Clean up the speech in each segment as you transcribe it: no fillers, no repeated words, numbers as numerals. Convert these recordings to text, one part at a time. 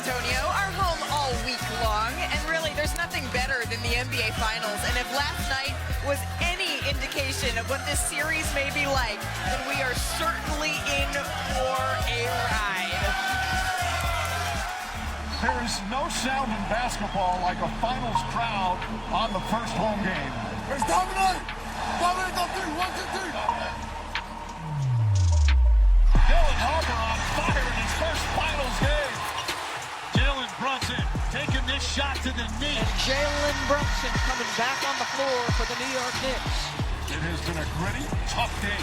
Antonio, our home all week long, and really there's nothing better than the NBA Finals. And if last night was any indication of what this series may be like, then we are certainly in for a ride. There is no sound in basketball like a finals crowd on the first home game. It's dominant! Dominant on three, 1, 2, 3! Dylan Harper on fire in his first finals game. Jalen Brunson taking this shot to the knee. And Jalen Brunson coming back on the floor for the New York Knicks. It has been a gritty, tough day.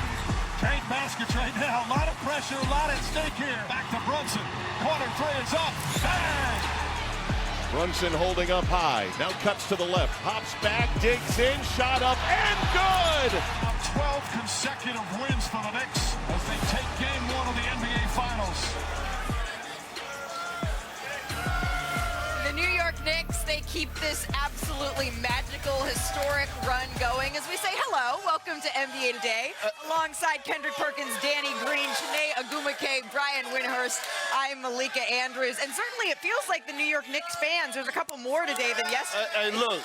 Trade baskets right now. A lot of pressure, a lot at stake here. Back to Brunson. Corner three is up. Bang! Brunson holding up high. Now cuts to the left. Hops back, digs in, shot up, and good! 12 consecutive wins for the Knicks as they take game one of the NBA Finals. The New York Knicks, they keep this absolutely magical, historic run going as we say hello, welcome to NBA Today. Alongside Kendrick Perkins, Danny Green, Chiney Ogwumike, Brian Windhurst, I'm Malika Andrews. And certainly it feels like the New York Knicks fans, there's a couple more today than yesterday. Hey, look,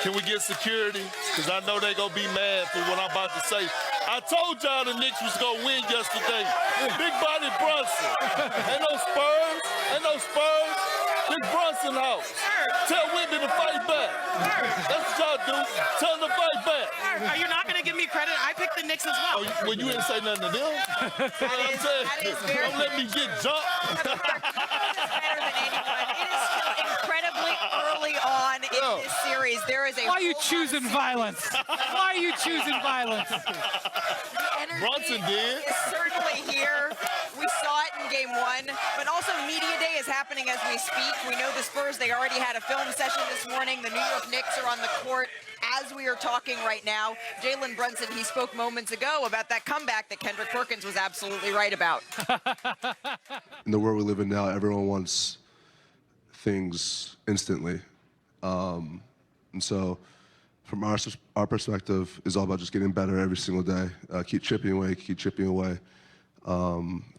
can we get security? Because I know they're going to be mad for what I'm about to say. I told y'all the Knicks was going to win yesterday. Big body Brunson. Ain't no Spurs. Ain't no Spurs. Big Brunson house. Tell Wendy to fight back. That's what y'all do. Tell them to fight back. Are you not going to give me credit? I picked the Knicks as well. Oh, well, you didn't say nothing to them? That is very Don't let me get jumped. better than anyone. It is still incredibly early on in this series. There is a Why are you choosing violence? Why are you choosing violence? Brunson did. Is certainly here. We saw it in game one, but also media day is happening as we speak. We know the Spurs, they already had a film session this morning. The New York Knicks are on the court as we are talking right now. Jalen Brunson, he spoke moments ago about that comeback that Kendrick Perkins was absolutely right about. In the world we live in now, everyone wants things instantly. And so from our perspective, it's all about just getting better every single day. Keep chipping away,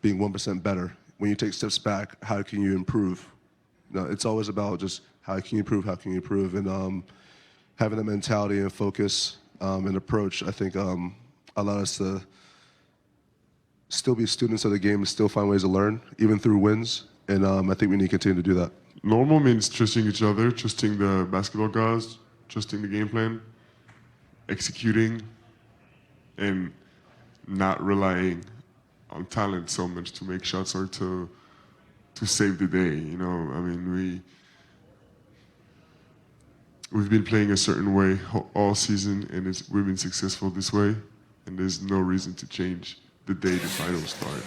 being 1% better. When you take steps back, how can you improve? You know, it's always about just how can you improve, and having that mentality and focus and approach, I think allowed us to still be students of the game and still find ways to learn, even through wins, and I think we need to continue to do that. Normal means trusting each other, trusting the basketball guys, trusting the game plan, executing, and not relying on talent so much to make shots or to save the day. You know, I mean, we've been playing a certain way all season, and we've been successful this way, and there's no reason to change the day the finals start.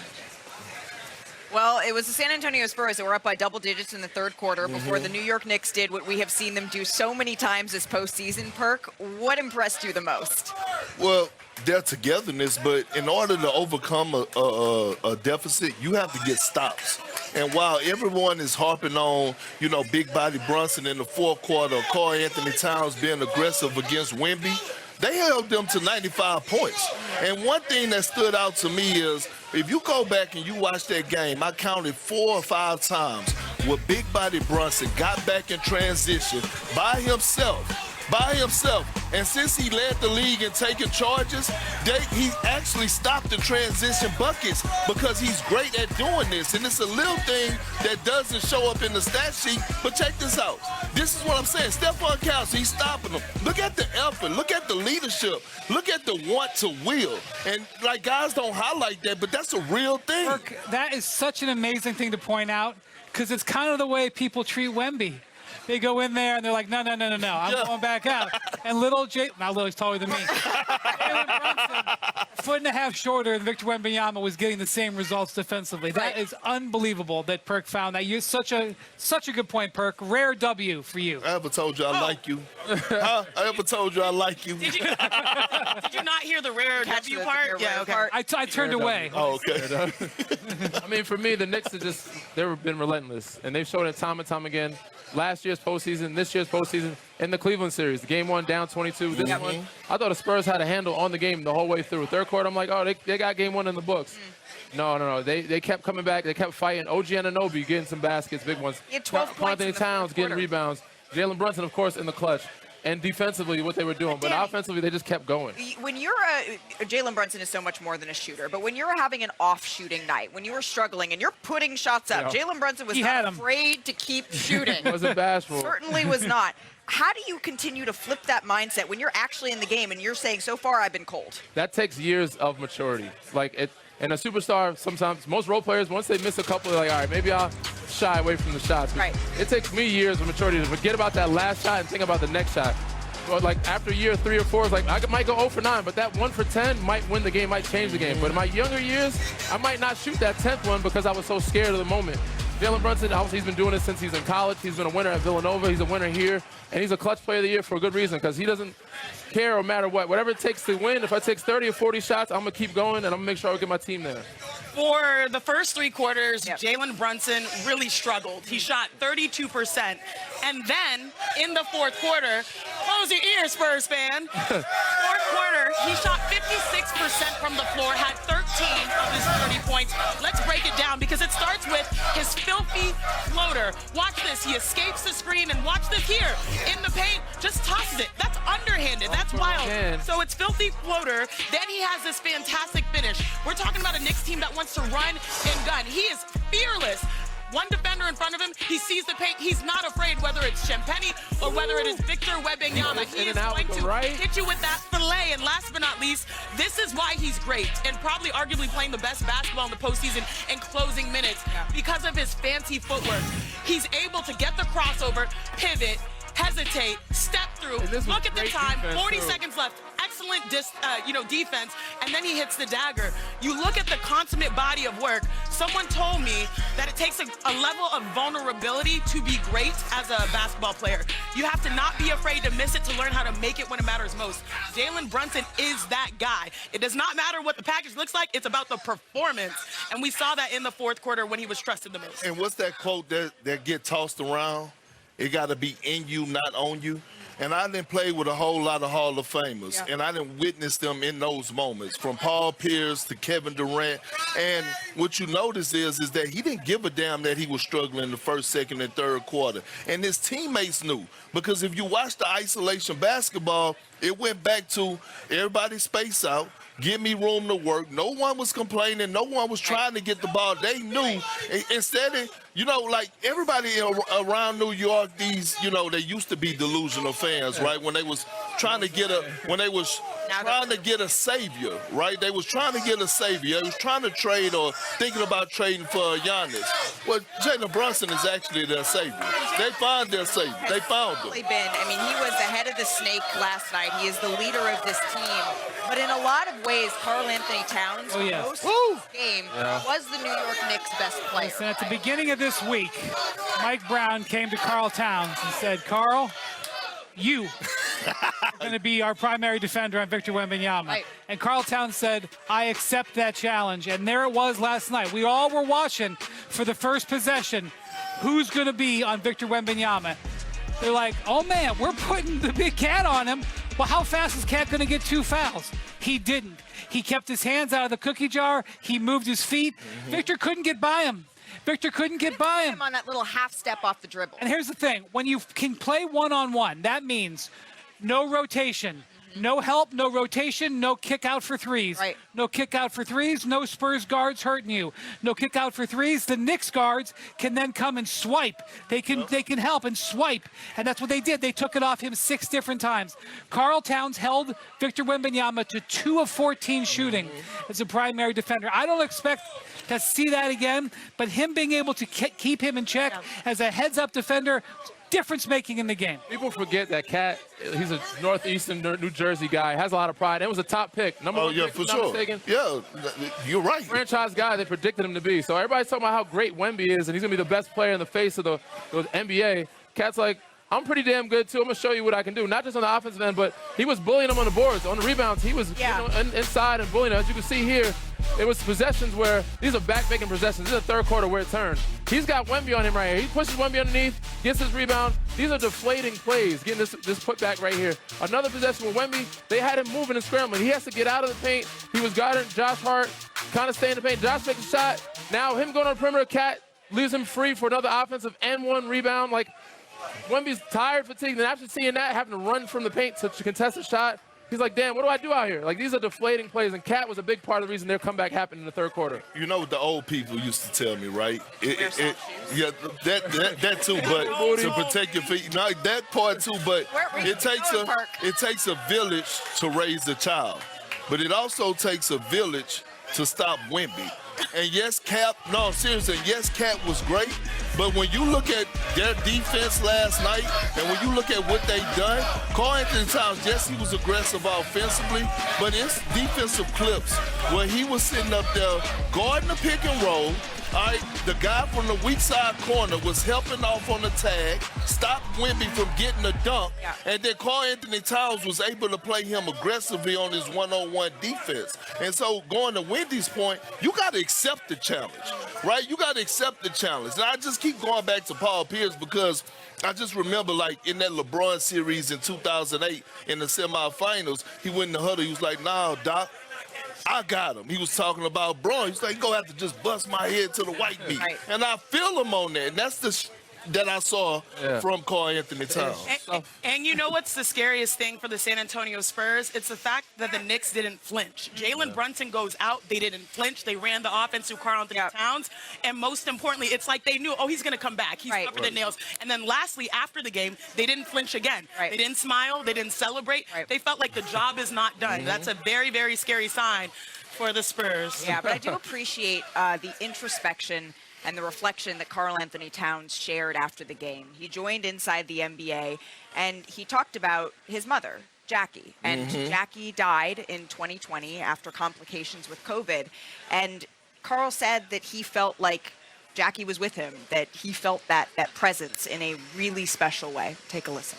Well, it was the San Antonio Spurs that were up by double digits in the third quarter before the New York Knicks did what we have seen them do so many times this postseason. Perk, what impressed you the most? Well, their togetherness, but in order to overcome a deficit, you have to get stops. And while everyone is harping on, you know, big body Brunson in the fourth quarter, Karl Anthony Towns being aggressive against Wemby, they held them to 95 points. And one thing that stood out to me is, if you go back and you watch that game, I counted 4 or 5 times where big body Brunson got back in transition by himself. And since he led the league in taking charges, he actually stopped the transition buckets because he's great at doing this. And it's a little thing that doesn't show up in the stat sheet, but check this out. This is what I'm saying. Stephon Counts, he's stopping them. Look at the effort. Look at the leadership. Look at the want to will. And, like, guys don't highlight that, but that's a real thing. Perk, that is such an amazing thing to point out because it's kind of the way people treat Wemby. They go in there and they're like, no, I'm going back out. And now Lily's taller than me. Jalen Brunson, 1.5 feet shorter than Victor Wembanyama, was getting the same results defensively. That is unbelievable that Perk found that. You such a good point, Perk. Rare W for you. I ever told you I like you? Huh? I ever told you I like you? Did you not hear the rare W part? Yeah, okay. I turned away. Oh, okay. I mean, for me, the Knicks have they've been relentless, and they've shown it time and time again. last year's postseason, this year's postseason, in the Cleveland series. The game 1 down 22. This one, I thought the Spurs had a handle on the game the whole way through. Third quarter, I'm like, oh, they got game 1 in the books. No. They kept coming back. They kept fighting. OG Anunoby getting some baskets, big ones. He had 12 points in the Towns fourth getting quarter. rebounds. Jalen Brunson, of course, in the clutch. And defensively, what they were doing. But offensively, they just kept going. When you're Jalen Brunson is so much more than a shooter, but when you're having an off-shooting night, when you were struggling and you're putting shots up, Jalen Brunson was not afraid to keep shooting. Wasn't bashful. Certainly was not. How do you continue to flip that mindset when you're actually in the game and you're saying, so far I've been cold? That takes years of maturity. And a superstar, sometimes, most role players, once they miss a couple, they're like, all right, maybe I'll shy away from the shots. Right. It takes me years of maturity to forget about that last shot and think about the next shot. But after year 3 or 4, it's like, I might go 0 for 9, but that 1 for 10 might win the game, might change the game. But in my younger years, I might not shoot that 10th one because I was so scared of the moment. Jalen Brunson, obviously, he's been doing this since he's in college. He's been a winner at Villanova. He's a winner here. And he's a clutch player of the year for a good reason because he doesn't care or matter what. Whatever it takes to win, if I take 30 or 40 shots, I'm going to keep going, and I'm going to make sure I get my team there. For the first 3 quarters, Jalen Brunson really struggled. He shot 32%. And then, in the fourth quarter, close your ears, Spurs fan. Fourth quarter, he shot 56% from the floor, had 13 of his 30 points. Let's break it down because it starts with his filthy floater. Watch this. He escapes the screen, and watch this here. In the paint, just tosses it. That's underhanded. That's wild. So it's filthy floater. Then he has this fantastic finish. We're talking about a Knicks team that wants to run and gun. He is fearless. One defender in front of him, he sees the paint. He's not afraid whether it's Champagny or whether it is Victor Wembanyama. He is going to hit you with that fillet. And last but not least, this is why he's great and probably arguably playing the best basketball in the postseason and closing minutes because of his fancy footwork. He's able to get the crossover, pivot, hesitate, step through, look at the time, 40 seconds left. Excellent defense, and then he hits the dagger. You look at the consummate body of work. Someone told me that it takes a level of vulnerability to be great as a basketball player. You have to not be afraid to miss it to learn how to make it when it matters most. Jalen Brunson is that guy. It does not matter what the package looks like. It's about the performance, and we saw that in the fourth quarter when he was trusted the most. And what's that quote that get tossed around? It got to be in you, not on you. And I didn't play with a whole lot of Hall of Famers, and I didn't witness them in those moments, from Paul Pierce to Kevin Durant. And what you notice is that he didn't give a damn that he was struggling in the first, second, and third quarter. And his teammates knew, because if you watch the isolation basketball, it went back to everybody space out, give me room to work. No one was complaining. No one was trying to get the ball. They knew. Instead of, everybody around New York, they used to be delusional fans, right? When they was trying to get a savior, right? They was trying to get a savior. They was trying to trade or thinking about trading for Giannis. Well, Jalen Brunson is actually their savior. They found their savior. They found him. He was the head of the snake last night. He is the leader of this team. But in a lot of ways, Karl-Anthony Towns, most of this game, was the New York Knicks' best player. Listen, at the beginning of this week, Mike Brown came to Karl Towns and said, Karl, you are going to be our primary defender on Victor Wembanyama. Right. And Karl Towns said, I accept that challenge. And there it was last night. We all were watching for the first possession. Who's going to be on Victor Wembanyama? They're like, oh, man, we're putting the big cat on him. Well, how fast is Cat going to get 2 fouls? He didn't. He kept his hands out of the cookie jar. He moved his feet. Victor couldn't get by him. Victor couldn't get by him. On that little half step off the dribble. And here's the thing. When you can play one-on-one, that means no rotation. No help, no rotation, no kick out for threes. Right. No kick out for threes, no Spurs guards hurting you. No kick out for threes. The Knicks guards can then come and swipe. They can help and swipe. And that's what they did. They took it off him 6 different times. Karl Towns held Victor Wembanyama to 2 of 14 shooting as a primary defender. I don't expect to see that again, but him being able to keep him in check as a heads-up defender, difference-making in the game. People forget that Cat, he's a northeastern New Jersey guy, has a lot of pride. It was a top pick. Number 1 pick, for if I'm not mistaken. Yeah, you're right. Franchise guy they predicted him to be. So everybody's talking about how great Wemby is, and he's going to be the best player in the face of the NBA. Cat's like, I'm pretty damn good, too. I'm going to show you what I can do. Not just on the offensive end, but he was bullying him on the boards. On the rebounds, he was inside and bullying him. As you can see here, it was possessions where these are back-making possessions. This is the third quarter where it turned. He's got Wemby on him right here. He pushes Wemby underneath, gets his rebound. These are deflating plays, getting this putback right here. Another possession with Wemby, they had him moving and scrambling. He has to get out of the paint. He was guarding Josh Hart, kind of stay in the paint. Josh makes a shot. Now him going on the perimeter, Cat leaves him free for another offensive and one rebound. Like, Wemby's tired, fatigued, and after seeing that, having to run from the paint to contest a shot, he's like, damn, what do I do out here? Like, these are deflating plays, and Cat was a big part of the reason their comeback happened in the third quarter. You know what the old people used to tell me, right? Yeah, that too, but to protect your feet. No, that part too, but it takes a village to raise a child. But it also takes a village to stop Wemby. And yes, Cat was great. But when you look at their defense last night, and when you look at what they done, Karl-Anthony Towns, yes, he was aggressive offensively, but it's defensive clips where he was sitting up there guarding the pick and roll. All right, the guy from the weak side corner was helping off on the tag, stopped Wemby from getting a dunk, and then Karl-Anthony Towns was able to play him aggressively on his one-on-one defense. And so going to Wendy's point, you got to accept the challenge, right? You got to accept the challenge. And I just keep going back to Paul Pierce because I just remember, like, in that LeBron series in 2008 in the semifinals, he went in the huddle. He was like, nah, Doc, I got him. He was talking about Braun. He's like, you're going to have to just bust my head to the white meat. Right. And I feel him on that. And that's the that I saw from Karl-Anthony Towns. And you know what's the scariest thing for the San Antonio Spurs? It's the fact that the Knicks didn't flinch. Jalen Brunson goes out. They didn't flinch. They ran the offense through Karl-Anthony Towns. And most importantly, it's like they knew, oh, he's going to come back. He's tougher than nails. And then lastly, after the game, they didn't flinch again. They didn't smile. They didn't celebrate. They felt like the job is not done. That's a very, very scary sign for the Spurs. Yeah, but I do appreciate the introspection and the reflection that Karl-Anthony Towns shared after the game. He joined Inside the NBA, and he talked about his mother, Jackie. And Jackie died in 2020 after complications with COVID. And Karl said that he felt like Jackie was with him, that he felt that presence in a really special way. Take a listen.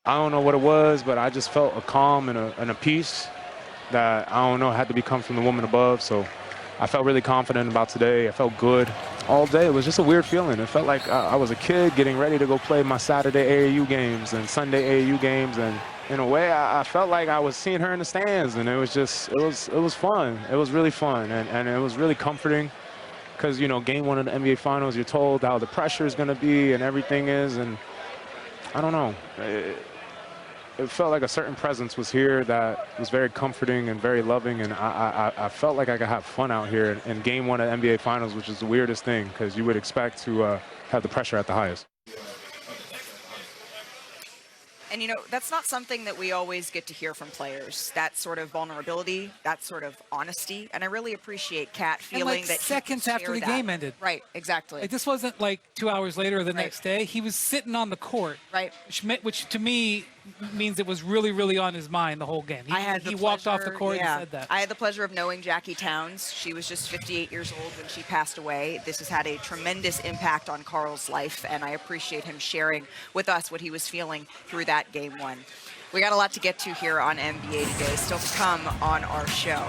I don't know what it was, but I just felt a calm and a peace that, I don't know, had to come from the woman above. So I felt really confident about today. I felt good all day. It was just a weird feeling. It felt like I was a kid getting ready to go play my Saturday AAU games and Sunday AAU games. And in a way, I felt like I was seeing her in the stands. And it was just, it was fun. It was really fun. And it was really comforting because, you know, game one of the NBA Finals, you're told how the pressure is going to be and everything is. And I don't know. It felt like a certain presence was here that was very comforting and very loving, and I felt like I could have fun out here in game one of the NBA Finals, which is the weirdest thing because you would expect to have the pressure at the highest. And, you know, that's not something that we always get to hear from players, that sort of vulnerability, that sort of honesty. And I really appreciate Kat feeling like that seconds after the game ended. Right, exactly. Like, this wasn't like 2 hours later or the next day. He was sitting on the court, which to me means it was really, really on his mind the whole game. He walked off the court and said that. I had the pleasure of knowing Jackie Towns. She was just 58 years old when she passed away. This has had a tremendous impact on Karl's life, and I appreciate him sharing with us what he was feeling through that game one. We got a lot to get to here on NBA Today, still to come on our show.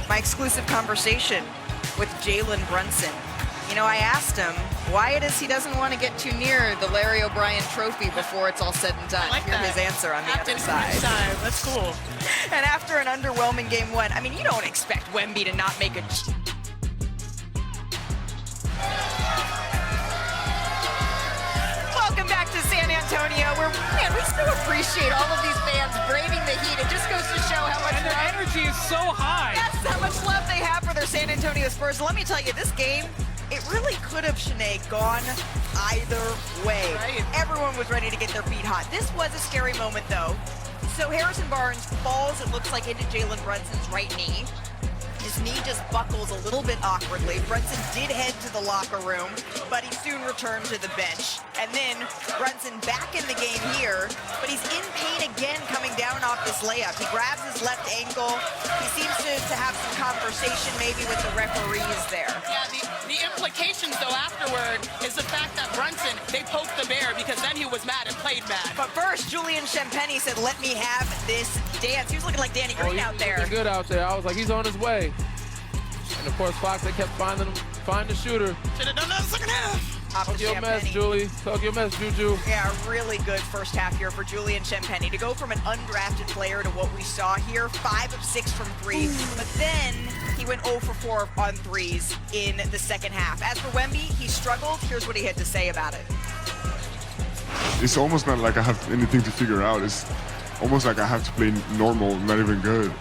My exclusive conversation with Jalen Brunson. You know, I asked him why it is he doesn't want to get too near the Larry O'Brien trophy before it's all said and done. Here's his answer on the other side. That's cool. And after an underwhelming game one, I mean, you don't expect Wemby to not make a... Welcome back to San Antonio, where, man, we still appreciate all of these fans braving the heat. It just goes to show how much their energy is so high. That's how much love they have for their San Antonio Spurs. Let me tell you, this game, it really could have, Sinead, gone either way. Everyone was ready to get their feet hot. This was a scary moment, though. So Harrison Barnes falls, it looks like, into Jalen Brunson's right knee. His knee just buckles a little bit awkwardly. Brunson did head to the locker room, but he soon returned to the bench. And then Brunson back in the game here, but he's in pain again coming down off this layup. He grabs his left ankle. He seems to have some conversation maybe with the referees there. Yeah, the implications, though, afterward is the fact that Brunson, they poked the bear because then he was mad and played mad. But first, Julian Champagny said, let me have this dance. He was looking like Danny Green out there. Looking good out there. I was like, he's on his way. And, of course, Fox, they kept finding him, find the shooter. Should have done that second half. Talk your mess, Julie. Talk your mess, Juju. Yeah, really good first half here for Julian Champagny to go from an undrafted player to what we saw here, 5 of 6 from 3. But then he went 0 for 4 on threes in the second half. As for Wemby, he struggled. Here's what he had to say about it. It's almost not like I have anything to figure out. It's almost like I have to play normal, not even good.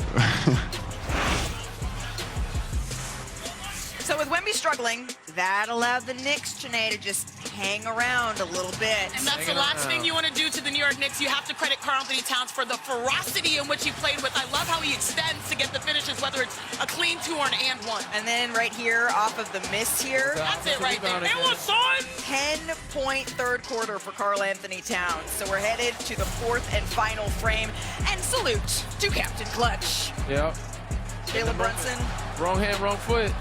So with Wemby struggling, that allowed the Knicks, Janae, to just hang around a little bit. And that's the last thing you want to do to the New York Knicks. You have to credit Karl-Anthony Towns for the ferocity in which he played with. I love how he extends to get the finishes, whether it's a clean 2 or an and 1. And then right here, off of the miss here. That's it right there. It was on! 10-point third quarter for Karl-Anthony Towns. So we're headed to the 4th and final frame. And salute to Captain Clutch. Yep. Jalen Brunson. Wrong hand, wrong foot.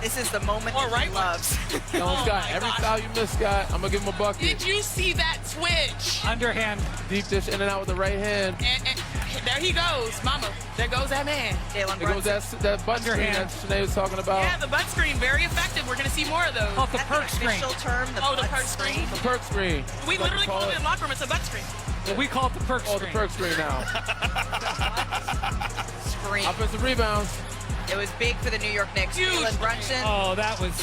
This is the moment that he loves. He almost got every foul you missed, Scott. I'm going to give him a bucket. Did you see that twitch? Underhand. Deep dish in and out with the right hand. And there he goes. Mama, there goes that man. Jalen There goes that butt screen that Sinead was talking about. Yeah, the butt screen, very effective. We're going to see more of those. Called the Perk screen. Official term, the Perk screen. The Perk screen. We literally call it in the locker room. It's a butt screen. Well, we call it the Perk screen. Oh, the Perk screen now. Screen. Offensive rebounds. It was big for the New York Knicks. Jalen Brunson. Oh, that was...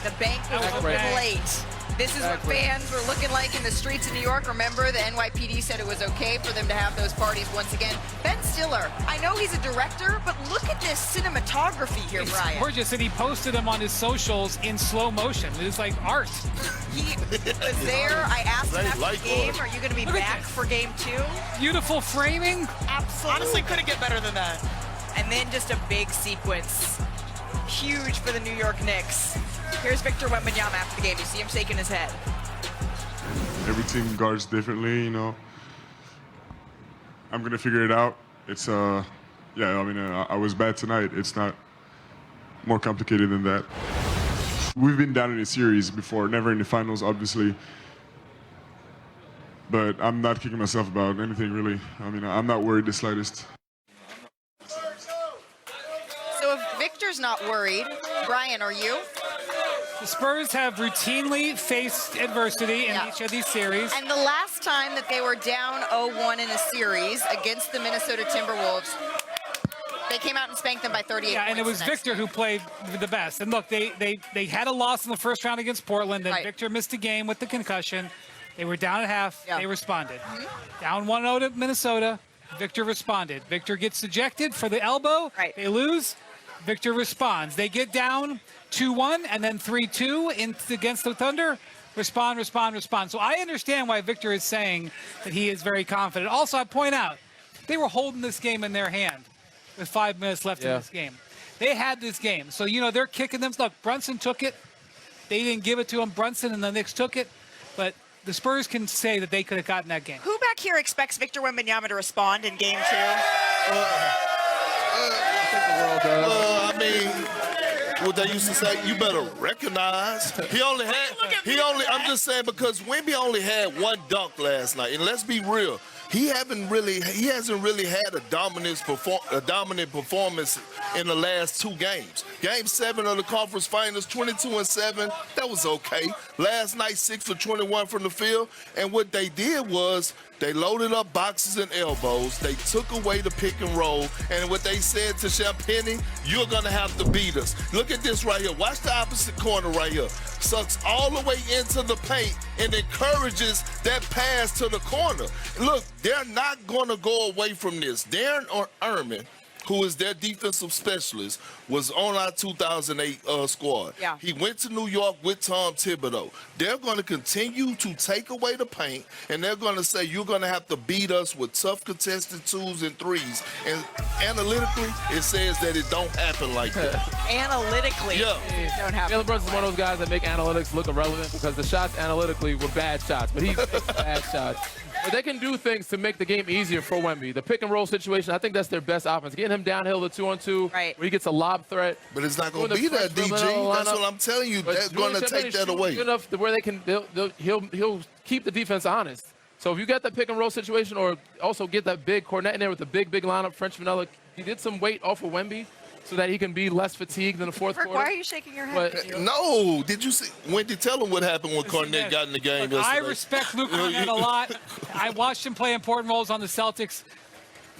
The bank was open late. This is what fans were looking like in the streets of New York. Remember, the NYPD said it was okay for them to have those parties once again. Ben Stiller, I know he's a director, but look at this cinematography here, It's Brian. gorgeous, and he posted them on his socials in slow motion. It was like art. He was there. I asked him after the game, are you going to be back for game 2? Beautiful framing. Absolutely. Honestly, couldn't get better than that. And then just a big sequence. Huge for the New York Knicks. Here's Victor Wembanyama after the game. You see him shaking his head. Every team guards differently, you know. I'm going to figure it out. It's, yeah, I mean, I was bad tonight. It's not more complicated than that. We've been down in a series before, never in the finals, obviously. But I'm not kicking myself about anything, really. I mean, I'm not worried the slightest. So if Victor's not worried, Brian, are you? The Spurs have routinely faced adversity in each of these series. And the last time that they were down 0-1 in a series against the Minnesota Timberwolves, they came out and spanked them by 38 Yeah, and it was Victor who played the best. And look, they had a loss in the first round against Portland, and Victor missed a game with the concussion. They were down at half. They responded. Down 1-0 to Minnesota. Victor responded. Victor gets ejected for the elbow. They lose. Victor responds. They get down 2-1 and then 3-2 against the Thunder. Respond, respond, respond. So I understand why Victor is saying that he is very confident. Also, I point out, they were holding this game in their hand with 5 minutes left in this game. They had this game. So, you know, they're kicking them. Look, Brunson took it. They didn't give it to him. Brunson and the Knicks took it. But the Spurs can say that they could have gotten that game. Who back here expects Victor Wembanyama to respond in game 2? I mean, what they used to say, you better recognize. I'm just saying, because Wemby only had 1 dunk last night, and let's be real, he hasn't really had a dominant performance in the last 2 games. Game 7 of the conference finals, 22-7, that was okay. Last night, 6 for 21 from the field, and what they did was they loaded up boxes and elbows. They took away the pick and roll. And what they said to Champagny, you're going to have to beat us. Look at this right here. Watch the opposite corner right here. Sucks all the way into the paint and encourages that pass to the corner. Look, they're not going to go away from this. Darren Erman, who is their defensive specialist, was on our 2008 squad. Yeah. He went to New York with Tom Thibodeau. They're going to continue to take away the paint, and they're going to say, you're going to have to beat us with tough contested 2s and 3s. And analytically, it says that it don't happen like that. Analytically, it don't happen. Jalen Brunson's one of those guys that make analytics look irrelevant because the shots analytically were bad shots, but he makes bad shots. But they can do things to make the game easier for Wemby. The pick and roll situation, I think that's their best offense. Getting him downhill the 2-on-2, where he gets a lob threat. But it's not going to be that, DG. That's what I'm telling you. They're going to take that away. Good enough to where they can, he'll keep the defense honest. So if you got that pick and roll situation, or also get that big Cornet in there with the big lineup, French vanilla, he did some weight off of Wemby so that he can be less fatigued in the fourth quarter. Why are you shaking your head? No, did you see? Wendy, tell him what happened when Cornet got in the game yesterday. I respect Luke Cornet a lot. I watched him play important roles on the Celtics.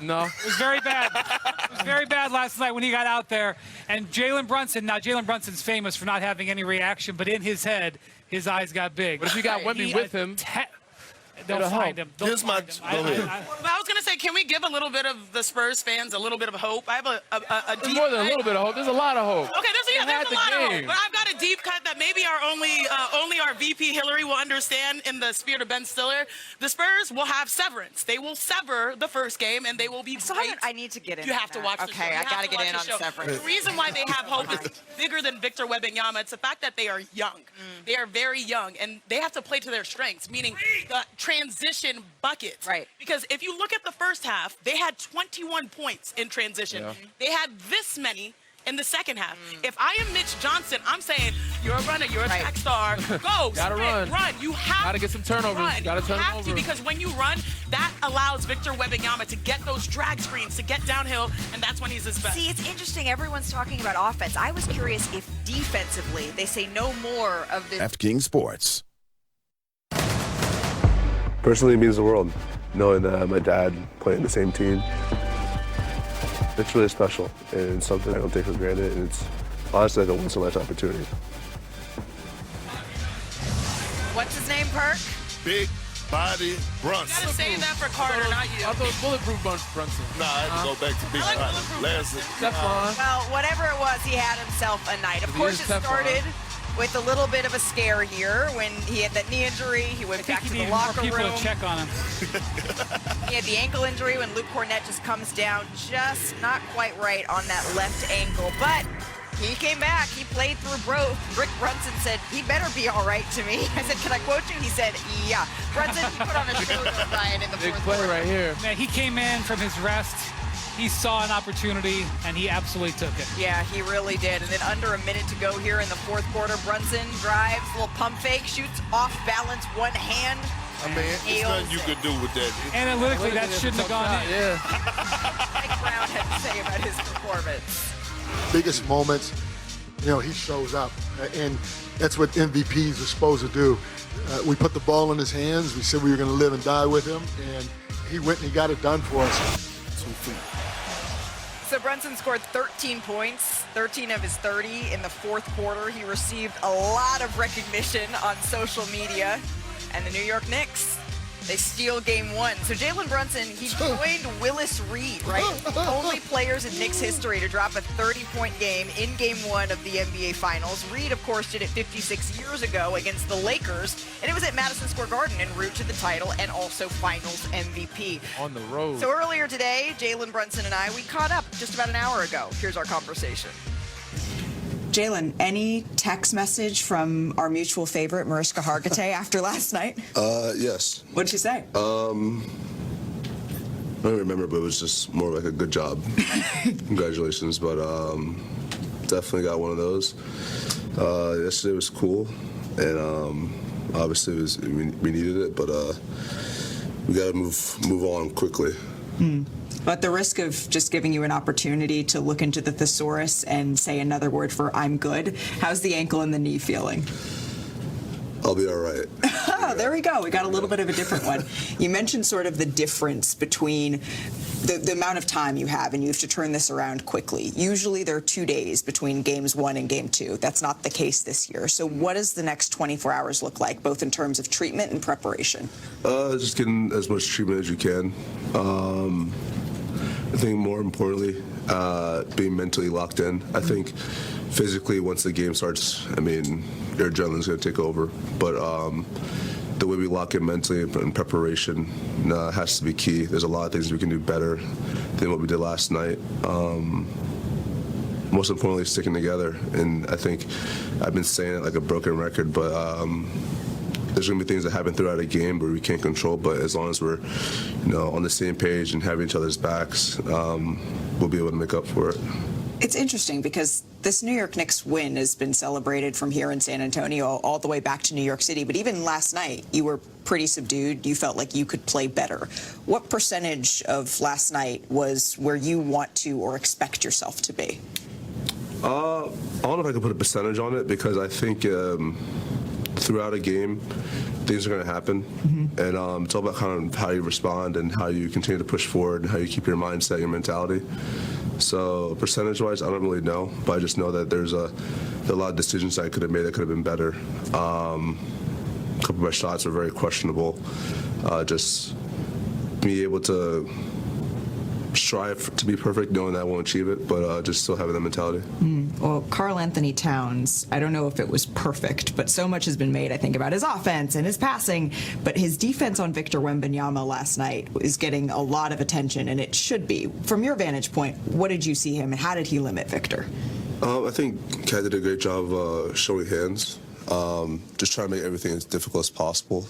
No. It was very bad. It was very bad last night when he got out there. And Jalen Brunson's famous for not having any reaction, but in his head, his eyes got big. But if you got Wemby with him, they'll find him. Go ahead. I was going to say, can we give a little bit of the Spurs fans a little bit of hope? I have a deep more than a little bit of hope. There's a lot of hope. Okay, there's a lot of hope. But I've got a deep cut that maybe only our VP Hillary will understand in the spirit of Ben Stiller. The Spurs will have severance. They will sever the first game, and they will be great. I need to get in. You have to watch the show. Okay, I got to get in on severance. The reason why they have hope is bigger than Victor Wembanyama. It's the fact that they are young. They are very young, and they have to play to their strengths, meaning the transition buckets. Right. Because if you look at the first half, they had 21 points in transition. Yeah. They had this many in the second half. If I am Mitch Johnson, I'm saying, you're a runner, you're a track star. Go, Gotta run. You have Gotta get some turnovers. Run. Gotta turn you have over. to, because when you run, that allows Victor Wembanyama to get those drag screens, to get downhill, and that's when he's his best. See, it's interesting. Everyone's talking about offense. I was curious if defensively they say no more of this. King Sports. Personally, it means the world, knowing that my dad played in the same team. It's really special and something I don't take for granted, and it's honestly like a once-in-a-lifetime opportunity. What's his name, Perk? Big Body Brunson. You gotta save that for Carter, not you. I thought bulletproof Brunson. Nah, I had to go back to Big I like Body. bulletproof. Stephon. Well, whatever it was, he had himself a night. Of course, it started with a little bit of a scare here when he had that knee injury. He went back to the locker room. People to check on him. He had the ankle injury when Luke Cornet just comes down just not quite right on that left ankle. But he came back. He played through both. Rick Brunson said, he better be all right to me. I said, can I quote you? He said, yeah. Brunson, you put on a show, Ryan, in the Big fourth play quarter. right here. Man, he came in from his rest. He saw an opportunity, and he absolutely took it. Yeah, he really did. And then under a minute to go here in the fourth quarter, Brunson drives, little pump fake, shoots off balance, one hand. I mean, there's nothing you could do with that. Analytically, that shouldn't have gone in. Yeah. Mike Brown had to say about his performance. Biggest moments, he shows up. And that's what MVPs are supposed to do. We put the ball in his hands. We said we were going to live and die with him. And he went and he got it done for us. So Brunson scored 13 points, 13 of his 30 in the fourth quarter. He received a lot of recognition on social media. And the New York Knicks, they steal game one. So Jalen Brunson, he joined Willis Reed, right? The only players in Knicks history to drop a 30-point game in game one of the NBA Finals. Reed, of course, did it 56 years ago against the Lakers, and it was at Madison Square Garden en route to the title and also Finals MVP. On the road. So earlier today, Jalen Brunson and I, we caught up just about an hour ago. Here's our conversation. Jalen, any text message from our mutual favorite, Mariska Hargitay, after last night? Yes. What'd she say? I don't remember, but it was just more like a good job. Congratulations, but definitely got one of those. Yesterday was cool, and obviously we needed it, but we got to move on quickly. But the risk of just giving you an opportunity to look into the thesaurus and say another word for I'm good, how's the ankle and the knee feeling? I'll be all right. Oh, there we go. We got a little bit of a different one. You mentioned sort of the difference between the amount of time you have, and you have to turn this around quickly. Usually there are 2 days between games 1 and game 2. That's not the case this year. So what does the next 24 hours look like, both in terms of treatment and preparation? Just getting as much treatment as you can. I think more importantly, being mentally locked in. I think physically, once the game starts, your adrenaline's going to take over. But the way we lock in mentally and preparation has to be key. There's a lot of things we can do better than what we did last night. Most importantly, sticking together. And I think I've been saying it like a broken record, but there's going to be things that happen throughout a game where we can't control, but as long as we're, on the same page and having each other's backs, we'll be able to make up for it. It's interesting because this New York Knicks win has been celebrated from here in San Antonio all the way back to New York City. But even last night, you were pretty subdued. You felt like you could play better. What percentage of last night was where you want to or expect yourself to be? I don't know if I can put a percentage on it because I think throughout a game, things are going to happen. And it's all about kind of how you respond and how you continue to push forward and how you keep your mindset, your mentality. So percentage-wise, I don't really know, but I just know that there's a lot of decisions I could have made that could have been better. A couple of my shots were very questionable. Just being able to strive to be perfect, knowing that I won't achieve it, but just still having that mentality. Well, Karl Anthony Towns, I don't know if it was perfect, but so much has been made, I think, about his offense and his passing, but his defense on Victor Wembanyama last night is getting a lot of attention, and it should be. From your vantage point, what did you see him, and how did he limit Victor? I think Cat did a great job of showing hands, just trying to make everything as difficult as possible.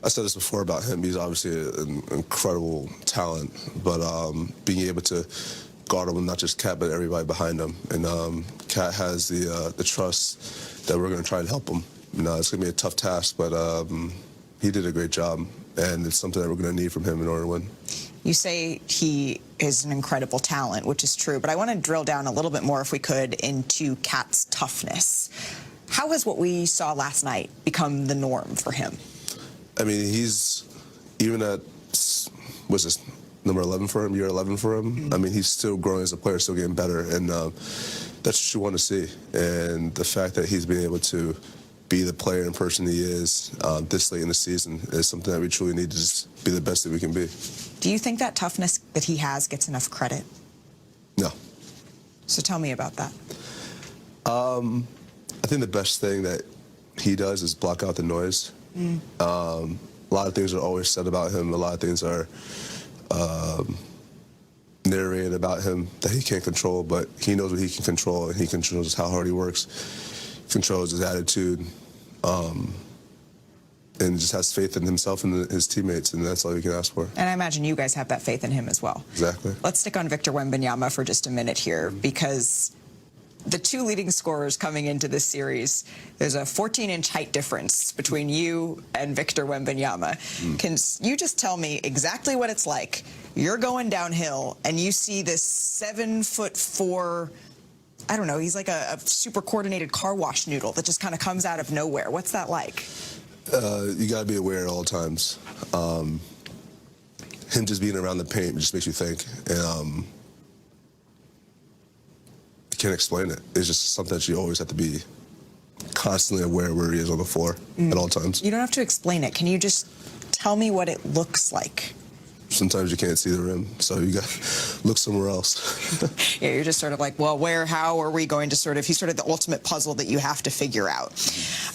I said this before about him. He's obviously an incredible talent, but being able to guard him, not just Cat, but everybody behind him. And Cat has the trust that we're going to try and help him. It's going to be a tough task, but he did a great job, and it's something that we're going to need from him in order to win. You say he is an incredible talent, which is true, but I want to drill down a little bit more, if we could, into Cat's toughness. How has what we saw last night become the norm for him? I mean, he's, even at, was this number 11 for him, year 11 for him? I mean, he's still growing as a player, still getting better, and that's what you want to see. And the fact that he's been able to be the player and person he is this late in the season is something that we truly need to just be the best that we can be. Do you think that toughness that he has gets enough credit? No. So tell me about that. I think the best thing that he does is block out the noise. A lot of things are always said about him. A lot of things are narrated about him that he can't control, but he knows what he can control, and he controls how hard he works, controls his attitude, and just has faith in himself and his teammates, and that's all you can ask for. And I imagine you guys have that faith in him as well. Exactly. Let's stick on Victor Wembanyama for just a minute here, because the two leading scorers coming into this series, there's a 14-inch height difference between you and Victor Wembanyama. Can you just tell me exactly what it's like? You're going downhill, and you see this 7'4", I don't know, he's like a super coordinated car wash noodle that just kind of comes out of nowhere. What's that like? You got to be aware at all times. Him just being around the paint just makes you think. And can't explain it. It's just something that you always have to be constantly aware where he is on the floor at all times. You don't have to explain it. Can you just tell me what it looks like? Sometimes you can't see the rim, so you got to look somewhere else. Yeah, you're just sort of like, well, how are we going to he's sort of the ultimate puzzle that you have to figure out.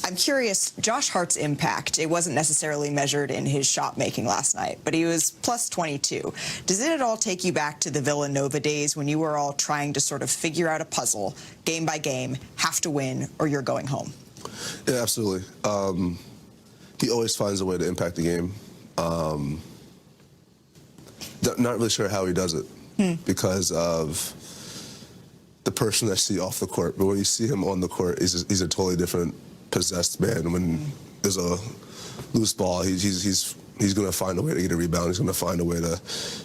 I'm curious, Josh Hart's impact, it wasn't necessarily measured in his shot making last night, but he was plus 22. Does it at all take you back to the Villanova days when you were all trying to sort of figure out a puzzle, game by game, have to win, or you're going home? Yeah, absolutely. He always finds a way to impact the game. Not really sure how he does it because of the person that I see off the court. But when you see him on the court, he's a totally different possessed man. When there's a loose ball, he's going to find a way to get a rebound. He's going to find a way to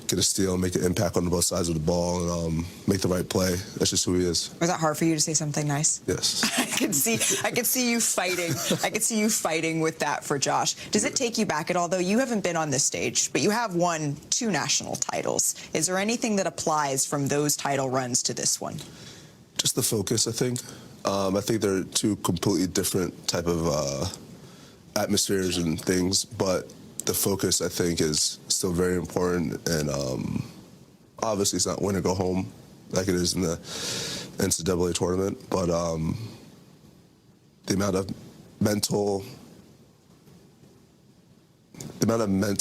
get a steal, make an impact on both sides of the ball, and make the right play. That's just who he is. Was that hard for you to say something nice? Yes. I could see you fighting. I could see you fighting with that for Josh. Does it take you back at all, though? You haven't been on this stage, but you have won 2 national titles. Is there anything that applies from those title runs to this one? Just the focus, I think. I think they're 2 completely different type of atmospheres and things, but the focus, I think, is still very important, and obviously it's not win or go home like it is in the NCAA tournament, but the amount of mental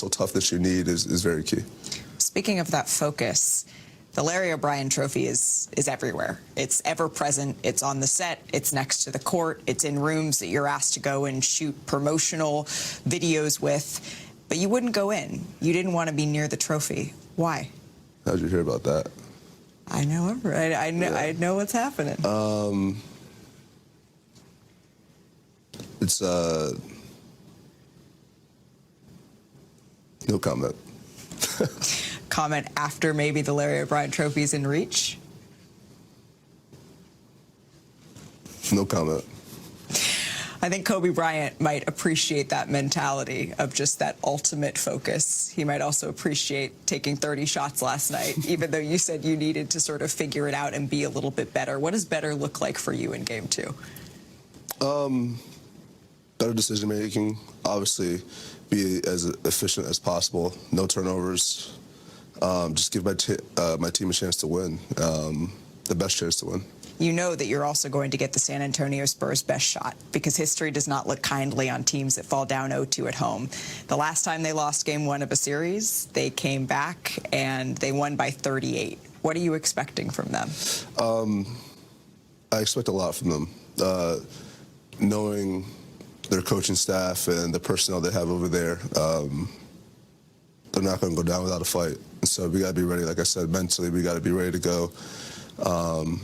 toughness you need is very key. Speaking of that focus, The Larry O'Brien trophy is everywhere. It's ever present. It's on the set. It's next to the court. It's in rooms that you're asked to go and shoot promotional videos with. But you wouldn't go in. You didn't want to be near the trophy. Why? How'd you hear about that? I know. I know. Yeah. I know what's happening. It's no comment. Comment after maybe the Larry O'Brien trophy's in reach? No comment. I think Kobe Bryant might appreciate that mentality of just that ultimate focus. He might also appreciate taking 30 shots last night, even though you said you needed to sort of figure it out and be a little bit better. What does better look like for you in Game 2? Better decision making. Obviously, be as efficient as possible. No turnovers. Just give my team a chance to win, the best chance to win. You know that you're also going to get the San Antonio Spurs' best shot because history does not look kindly on teams that fall down 0-2 at home. The last time they lost Game 1 of a series, they came back and they won by 38. What are you expecting from them? I expect a lot from them. Knowing their coaching staff and the personnel they have over there, they're not going to go down without a fight. So we got to be ready. Like I said, mentally, we got to be ready to go.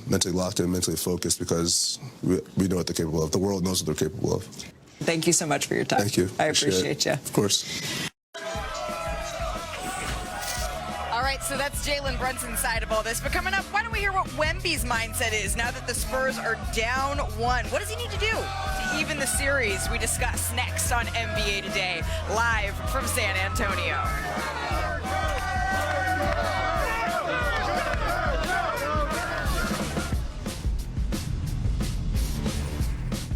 Mentally locked in, mentally focused, because we know what they're capable of. The world knows what they're capable of. Thank you so much for your time. Thank you. I appreciate you. Of course. All right, so that's Jalen Brunson's side of all this. But coming up, why don't we hear what Wemby's mindset is now that the Spurs are down 1? What does he need to do to even the series? We discuss next on NBA Today, live from San Antonio.